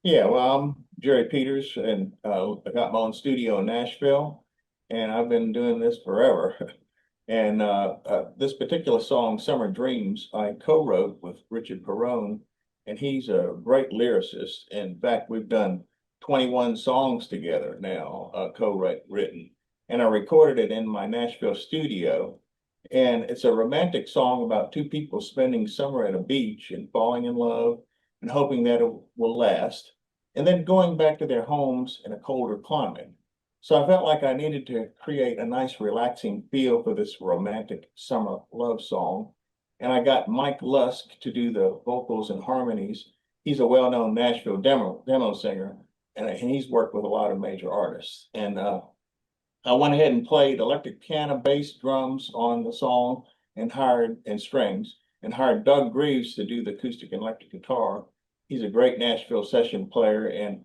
Yeah, well, I'm Gerry Peters, and I got my own studio in Nashville, and I've been doing this forever. And this particular song, "Summer Dreams," I co-wrote with Richard Perrone, and he's a great lyricist. In fact, we've done 21 songs together now, co-written, and I recorded it in my Nashville studio. And it's a romantic song about two people spending summer at a beach and falling in love and hoping that it will last, and then going back to their homes in a colder climate. So I felt like I needed to create a nice, relaxing feel for this romantic summer love song. And I got Mike Lusk to do the vocals and harmonies. He's a well-known Nashville demo singer, and he's worked with a lot of major artists. And I went ahead and played electric piano, bass, drums on the song, and strings, and hired Doug Greaves to do the acoustic and electric guitar. He's a great Nashville session player, and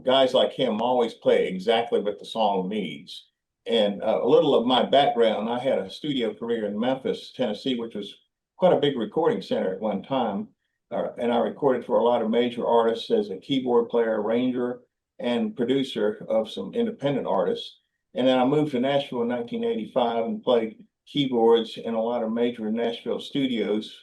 guys like him always play exactly what the song needs. And a little of my background, I had a studio career in Memphis, Tennessee, which was quite a big recording center at one time. And I recorded for a lot of major artists as a keyboard player, arranger, and producer of some independent artists. And then I moved to Nashville in 1985 and played keyboards in a lot of major Nashville studios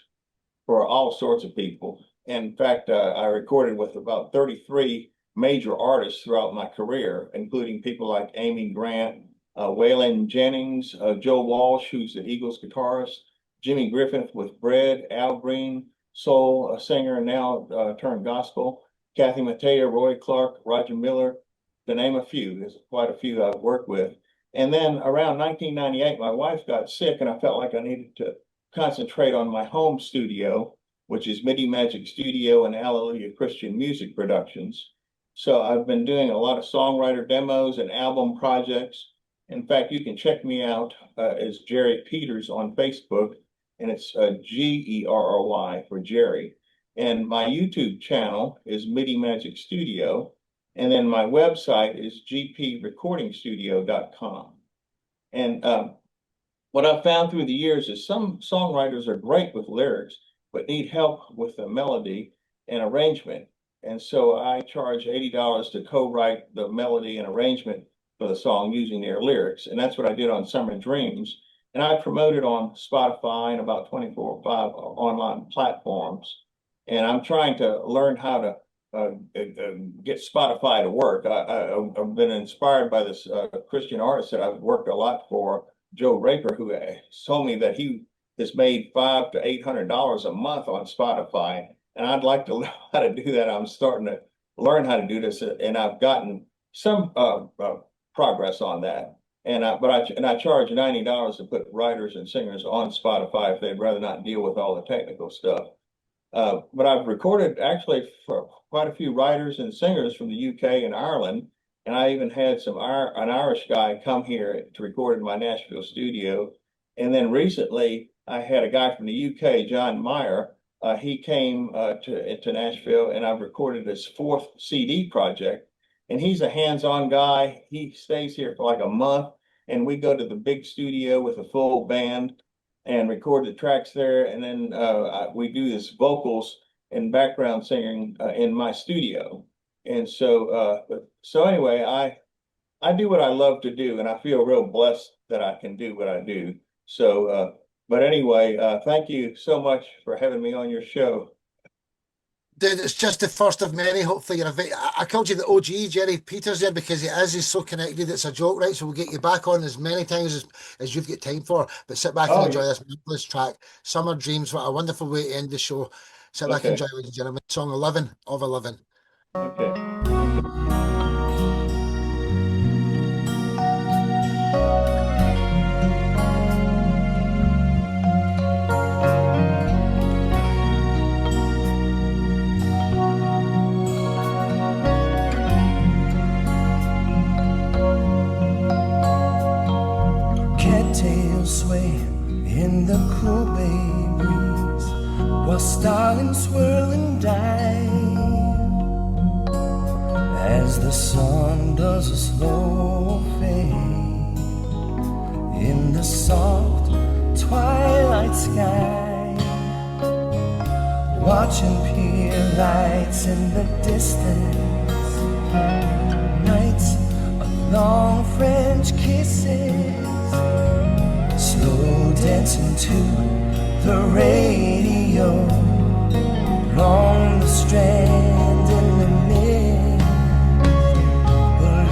for all sorts of people. In fact, I recorded with about 33 major artists throughout my career, including people like Amy Grant, Waylon Jennings, Joe Walsh, who's the Eagles guitarist, Jimmy Griffith with Bread, Al Green, soul singer, now turned gospel, Kathy Mattea, Roy Clark, Roger Miller, to name a few. There's quite a few I've worked with. And then around 1998, my wife got sick, and I felt like I needed to concentrate on my home studio, which is Midi Magic Studio and Hallelujah Christian Music Productions. So I've been doing a lot of songwriter demos and album projects. In fact, you can check me out as Gerry Peters on Facebook, and it's Gerry for Gerry. And my YouTube channel is Midi Magic Studio. And then my website is gprecordingstudio.com. And what I've found through the years is some songwriters are great with lyrics, but need help with the melody and arrangement. And so I charge $80 to co-write the melody and arrangement for the song using their lyrics. And that's what I did on Summer Dreams. And I promoted on Spotify and about 24 or 5 online platforms. And I'm trying to learn how to get Spotify to work. I've been inspired by this Christian artist that I've worked a lot for, Joe Raper, who told me that he has made $500 to $800 a month on Spotify, and I'd like to learn how to do that. I'm starting to learn how to do this, and I've gotten some progress on that. And I charge $90 to put writers and singers on Spotify if they'd rather not deal with all the technical stuff. But I've recorded actually for quite a few writers and singers from the UK and Ireland. And I even had an Irish guy come here to record in my Nashville studio. And then recently I had a guy from the UK, John Meyer. He came to Nashville, and I've recorded his 4th CD project. And he's a hands-on guy. He stays here for like a month, and we go to the big studio with a full band and record the tracks there. And then we do this vocals and background singing in my studio. And so anyway, I do what I love to do, and I feel real blessed that I can do what I do. So, but anyway, thank you so much for having me on your show. Dude, it's just the first of many. Hopefully, I called you the OG Gerry Peters there because he's so connected. It's a joke, right? So we'll get you back on as many times as you've got time for. But sit back and enjoy this marvelous track, "Summer Dreams." What a wonderful way to end the show. Sit back and enjoy, ladies and gentlemen. Song 11 of 11. Okay. Cattails sway in the cool bay breeze, while starlings swirl and dive, as the sun does a slow fade in the soft twilight sky. watching pier lights in the distance, nights of long French kisses, slow dancing to the radio, along the strand in the mist. But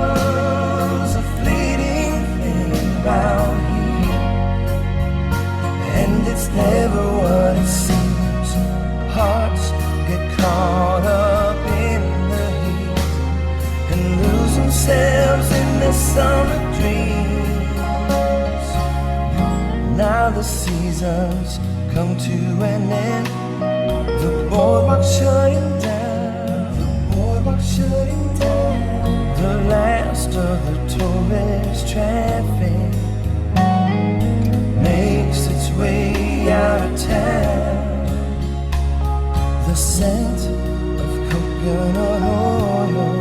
love's a fleeting thing around here, and it's never what it seems. Hearts get caught up in the heat and lose themselves in their summer dreams. Now the seasons come to an end, the boardwalk shutting down, the boardwalk shutting down. The last of the tourist traffic makes its way out of town. The scent of coconut oil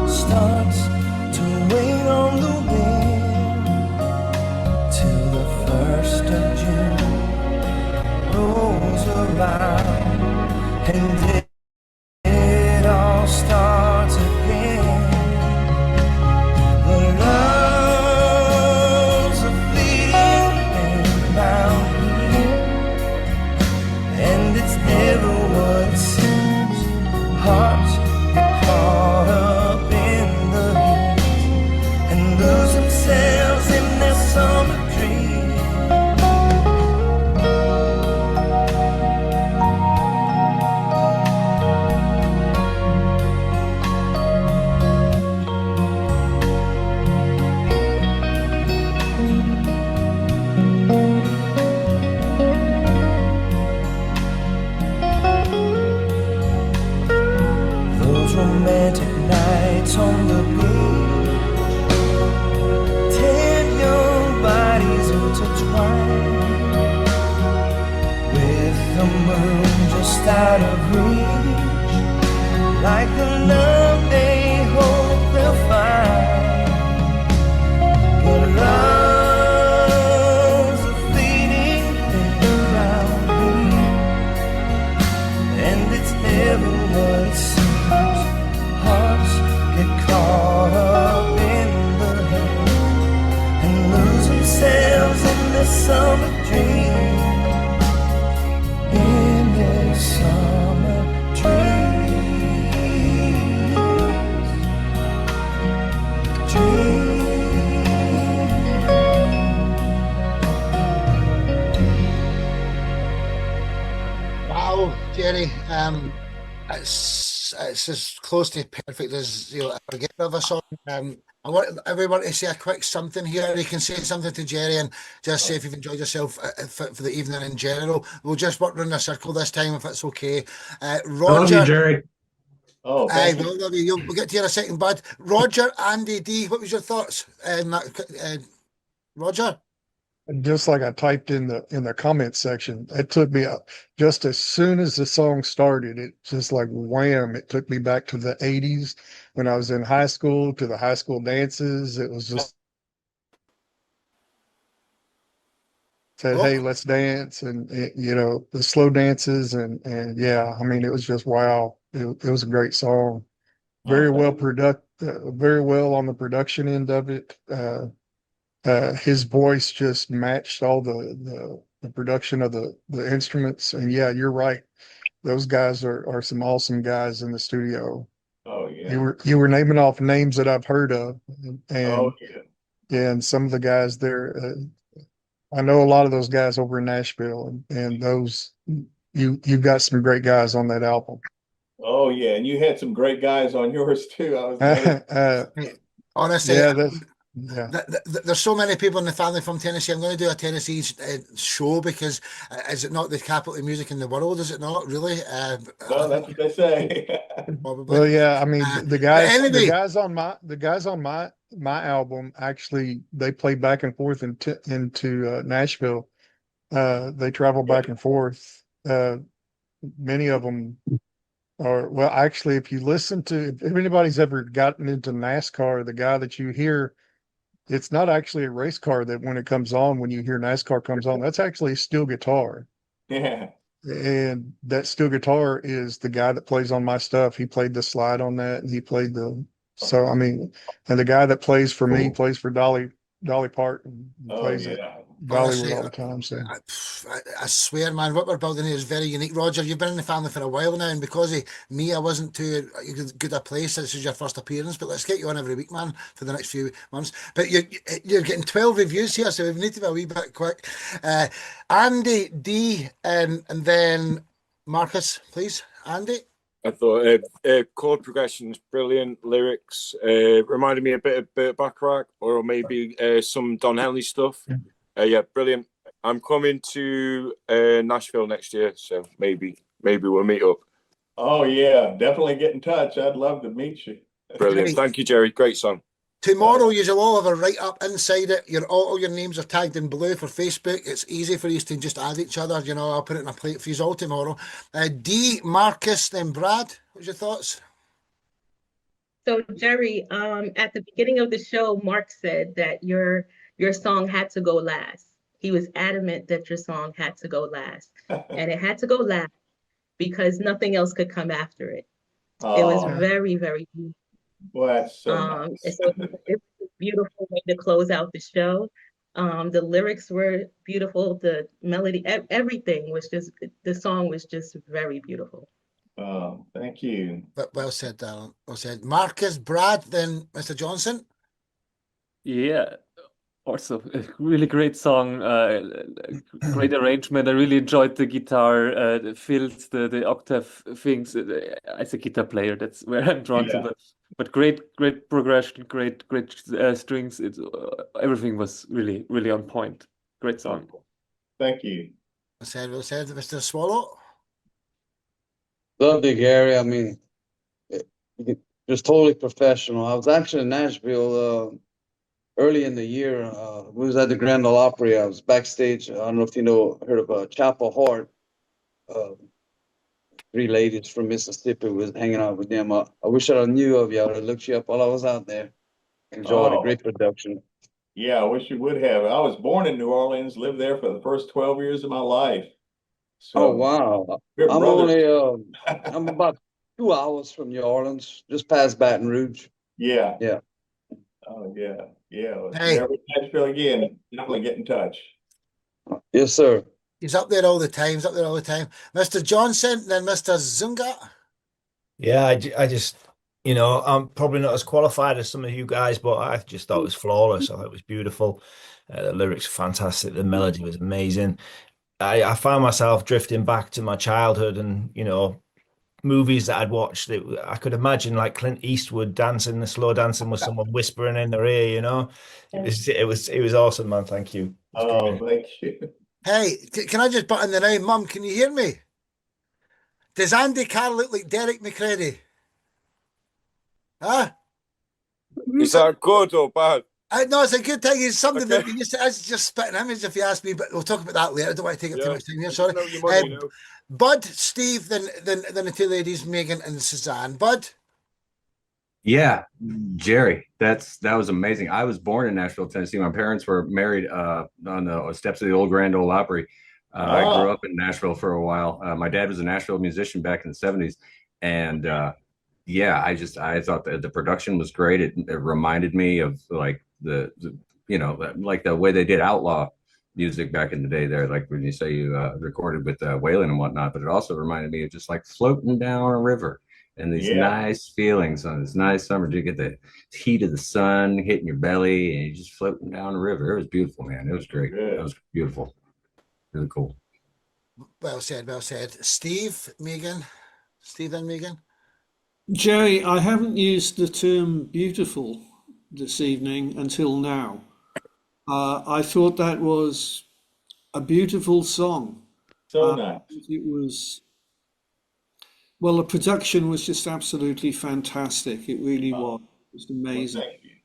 starts to rain on the wind till the 1st of June rolls around and it all starts again. But love's a fleeting thing around here, and it's never what it seems. Hearts get caught up in the heat and lose themselves in their summer dreams. Those romantic nights on the beach, 10 young bodies intertwined, with the moon just out of reach, like the love they hope they'll find. But love's a fleeting thing around here, and it's never what it seems. Hearts get caught up in the haze and lose themselves in the summer dream, in their summer dreams. Wow, Gerry. It's as close to perfect as you'll ever get of a song. I want everyone to say a quick something here. You can say something to Gerry and just say if you've enjoyed yourself for the evening in general. We'll just work around a circle this time if it's okay. I love Roger, you, Gerry. Oh, I thank you. will love you. We'll get to you in a second, bud. Roger, Andy D, what was your thoughts? Roger? Just like I typed in the comment section, it took me up just as soon as the song started, it just like wham, it took me back to the 80s when I was in high school, to the high school dances. It was just said, hey, let's dance, and the slow dances, and yeah, I mean, it was just wow. It was a great song. Very well very well on the production end of it. His voice just matched all the production of the instruments. And yeah, you're right. Those guys are some awesome guys in the studio. Oh, yeah. You were naming off names that I've heard of, and Oh, yeah. yeah, and some of the guys there. I know a lot of those guys over in Nashville, and those you've got some great guys on that album. Oh, yeah. And you had some great guys on yours too. I was Honestly, yeah, there's so many people in the family from Tennessee. I'm going to do a Tennessee show because is it not the capital of music in the world? Is it not really? well, that's what they say. Probably. well, yeah. I mean, the guys, anyway, the guys on my album actually they play back and forth into Nashville. They travel back and forth. Many of them are well. Actually, if you listen to if anybody's ever gotten into NASCAR, the guy that you hear. It's not actually a race car that when it comes on, when you hear NASCAR comes on, that's actually a steel guitar. Yeah. And that steel guitar is the guy that plays on my stuff. He played the slide on that, and he played so I mean, and the guy that plays for me plays for Dolly Parton, and Oh, plays at yeah. Dollywood all the time. So I swear, man, what we're building here is very unique. Roger, you've been in the family for a while now, and because of me, I wasn't too good a place. This is your first appearance, but let's get you on every week, man, for the next few months. But you're getting 12 reviews here, so we need to be a wee bit quick. Andy D, and then Marcus, please. Andy. I thought chord progressions brilliant, lyrics reminded me a bit of Burt Bacharach or maybe some Don Henley stuff. Yeah, brilliant. I'm coming to Nashville next year, so maybe we'll meet up. Oh, yeah. Definitely get in touch. I'd love to meet you. Brilliant. Thank you, Gerry. Great song. Tomorrow, you'll all have a write-up inside it. All your names are tagged in blue for Facebook. It's easy for you to just add each other. You know, I'll put it in a plate for you all tomorrow. D, Marcus, then Brad. What's your thoughts? So, Gerry, at the beginning of the show, Mark said that your song had to go last. He was adamant that your song had to go last. And it had to go last because nothing else could come after it. Oh, It was very, very beautiful. well, that's so nice. So it was a beautiful way to close out the show. The lyrics were beautiful. The melody, everything was just, the song was just very beautiful. Oh, thank you. Well said, Darren. Well said. Marcus, Brad, then Mr. Johnson. Yeah, also a really great song, great arrangement. I really enjoyed the guitar, the fills, the octave things. As a guitar player, that's where I'm drawn to. But great progression, great strings. Everything was really on point. Great song. Thank you. Well said, Mr. Swallow. Lovely, Gerry. I mean, just totally professional. I was actually in Nashville early in the year. We was at the Grand Ole Opry. I was backstage. I don't know if you heard of Chapel Hart. 3 ladies from Mississippi was hanging out with them. I wish I knew of you. I would have looked you up while I was out there. Enjoyed a great production. Yeah, I wish you would have. I was born in New Orleans, lived there for the first 12 years of my life. So, Oh, wow. I'm only, I'm about 2 hours from New Orleans, just past Baton Rouge. Yeah. Yeah. Oh, yeah. Yeah. Hey. Never Nashville again. Definitely get in touch. Yes, sir. He's up there all the time. Mr. Johnson, then Mr. Zunga. Yeah, I just, I'm probably not as qualified as some of you guys, but I just thought it was flawless. I thought it was beautiful. The lyrics were fantastic. The melody was amazing. I found myself drifting back to my childhood and, movies that I'd watched. I could imagine like Clint Eastwood dancing, the slow dancing with someone whispering in their ear, It was awesome, man. Thank you. Oh, thank you. Hey, can I just butt in the now? Mum, can you hear me? Does Andy Carr look like Derek McCready? Huh? Is that good or bad? No, it's a good thing. It's something that you just, I was just spitting image if you ask me, but we'll talk about that later. I don't want to take up too much time here. Sorry. Bud, Steve, then the 2 ladies, Megan and Suzanne. Bud. Yeah, Gerry, that was amazing. I was born in Nashville, Tennessee. My parents were married on the steps of the old Grand Ole Opry. I grew up in Nashville for a while. My dad was a Nashville musician back in the 70s. And I thought that the production was great. It reminded me of like like the way they did outlaw music back in the day there, like when you say you recorded with Waylon and whatnot, but it also reminded me of just like floating down a river and these nice feelings on this nice summer. You get the heat of the sun hitting your belly and you're just floating down the river. It was beautiful, man. It was great. It was beautiful. Really cool. Well said. Steve, Megan. Steve and Megan. Gerry, I haven't used the term beautiful this evening until now. I thought that was a beautiful song. So nice. It was, well, the production was just absolutely fantastic. It really was. It was amazing. Well, thank you.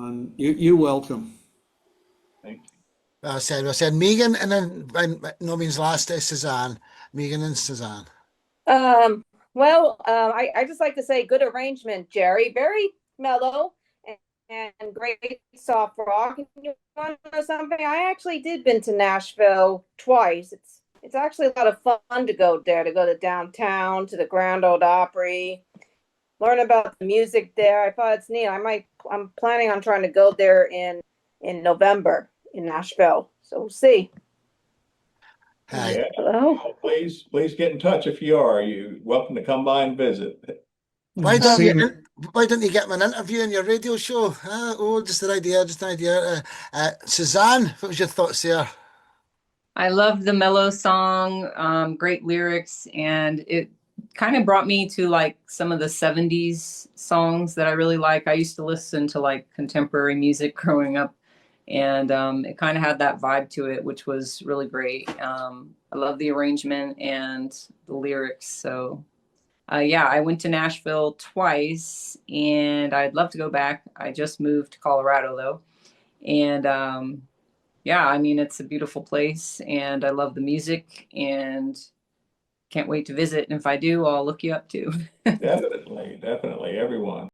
And you're welcome. Thank you. Well said. Megan, and then by no means last is Suzanne. Megan and Suzanne. I just like to say good arrangement, Gerry. Very mellow and great soft rock. And you want to know something? I actually did been to Nashville twice. It's It's actually a lot of fun to go there, to go to downtown, to the Grand Ole Opry, learn about the music there. I thought it's neat. I'm planning on trying to go there in November in Nashville. So we'll see. Hi. Yeah. Hello. Please get in touch if you are. You're welcome to come by and visit. Why don't Seeing- you get me an interview in your radio show? Just an idea. Suzanne, what was your thoughts there? I loved the mellow song, great lyrics, and it kind of brought me to like some of the 70s songs that I really like. I used to listen to like contemporary music growing up, and it kind of had that vibe to it, which was really great. I love the arrangement and the lyrics. So yeah, I went to Nashville twice, and I'd love to go back. I just moved to Colorado though. And yeah, I mean, it's a beautiful place, and I love the music, and can't wait to visit. And if I do, I'll look you up too. Definitely, everyone.